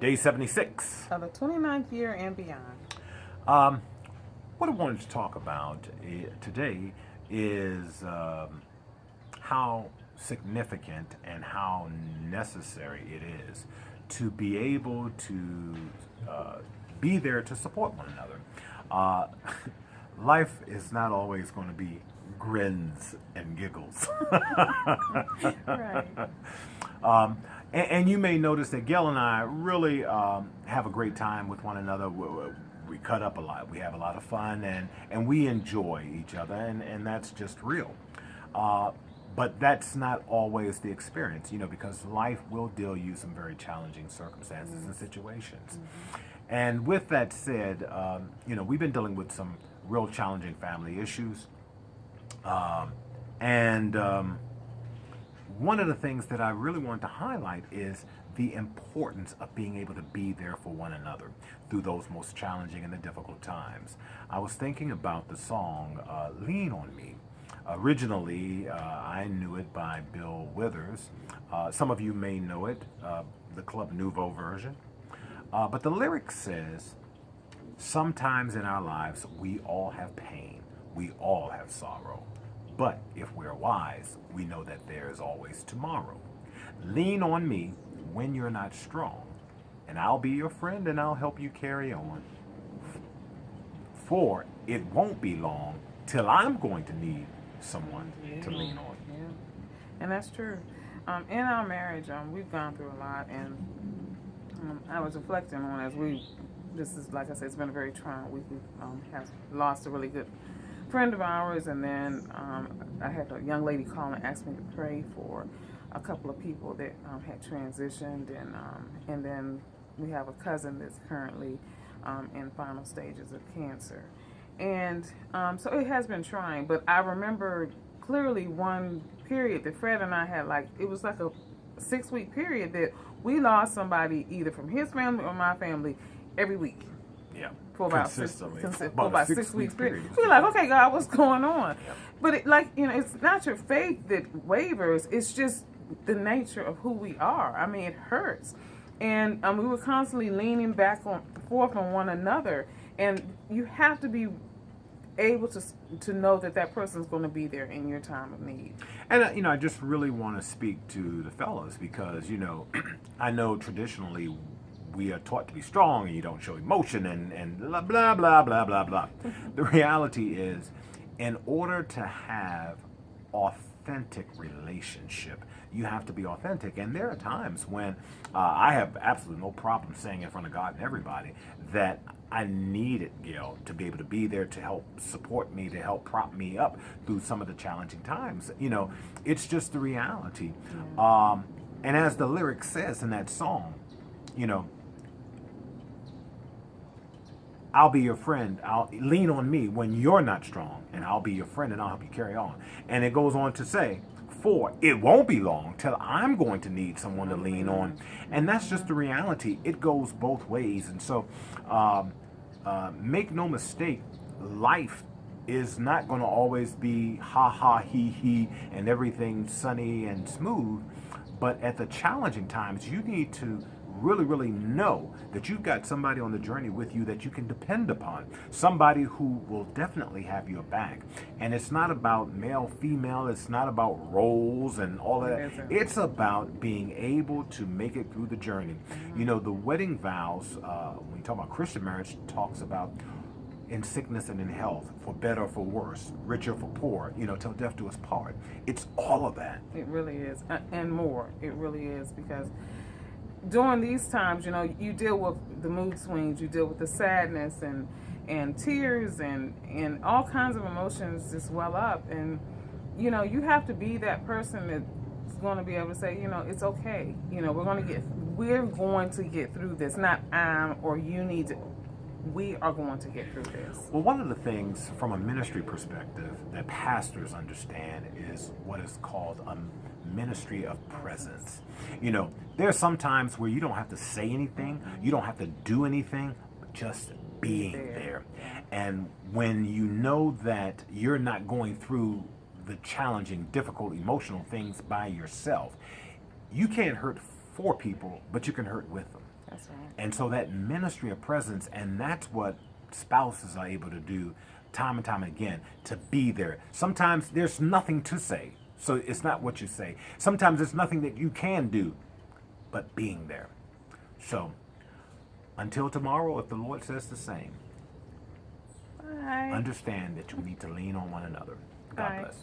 Day 76. Of the 29th year and beyond. What I wanted to talk about today is how significant and how necessary it is to be able to be there to support one another. Uh, Life is not always going to be grins and giggles. Right. And you may notice that Gail and I really have a great time with one another. We cut up a lot. We have a lot of fun, and we enjoy each other, and that's just real. But that's not always the experience, because life will deal you some very challenging circumstances and situations. And with that said, we've been dealing with some real challenging family issues. And one of the things that I really want to highlight is the importance of being able to be there for one another through those most challenging and the difficult times. I was thinking about the song Lean on Me. Originally, I knew it by Bill Withers. Some of you may know it, the Club Nouveau version. But the lyric says, sometimes in our lives, we all have pain. We all have sorrow. But if we're wise, we know that there is always tomorrow. Lean on me when you're not strong, and I'll be your friend and I'll help you carry on. For it won't be long till I'm going to need someone to lean on. Yeah. And that's true. In our marriage, we've gone through a lot, and I was reflecting on this is, like I said, it's been a very trying week. We have lost a really good friend of ours, and then I had a young lady call and ask me to pray for a couple of people that had transitioned, and then we have a cousin that's currently in final stages of cancer, and so it has been trying. But I remember clearly one period that Fred and I had, it was like a 6-week period that we lost somebody either from his family or my family every week. Yeah. For about Consistently. for about 6 weeks period. period. We're like, okay, God, what's going on? Yeah. But it's not your faith that wavers. It's just the nature of who we are. I mean, it hurts, and we were constantly leaning back forth on one another. And you have to be able to know that person's going to be there in your time of need. And I just really want to speak to the fellas because I know traditionally we are taught to be strong and you don't show emotion and blah blah blah blah blah blah. The reality is, in order to have authentic relationship, you have to be authentic. And there are times when I have absolutely no problem saying in front of God and everybody that I needed Gail to be able to be there to help support me, to help prop me up through some of the challenging times. It's just the reality. Yeah. And as the lyric says in that song, I'll be your friend. I'll lean on me when you're not strong, and I'll be your friend and I'll help you carry on. And it goes on to say, for it won't be long till I'm going to need someone to lean on. And that's just the reality. It goes both ways. And so make no mistake, life is not going to always be ha ha he he and everything sunny and smooth. But at the challenging times, you need to really, really know that you've got somebody on the journey with you that you can depend upon. Somebody who will definitely have your back. And it's not about male, female. It's not about roles and all of that. It's about being able to make it through the journey. The wedding vows, when you talk about Christian marriage, talks about in sickness and in health, for better or for worse, rich or for poor, till death do us part. It's all of that. It really is. And more. It really is, because during these times, you deal with the mood swings, you deal with the sadness and tears and all kinds of emotions just well up. And, you have to be that person that's going to be able to say, it's okay. We're going to get through this. Not or you need to. We are going to get through this. Well, one of the things from a ministry perspective that pastors understand is what is called a ministry of presence. There are some times where you don't have to say anything, you don't have to do anything, but just being there. And when you know that you're not going through the challenging, difficult, emotional things by yourself, you can't hurt for people, but you can hurt with them. That's right. And so that ministry of presence, and that's what spouses are able to do time and time again, to be there. Sometimes there's nothing to say, so it's not what you say. Sometimes there's nothing that you can do, but being there. So until tomorrow, if the Lord says the same, Bye. understand that you need to lean on one another. God Bye. bless.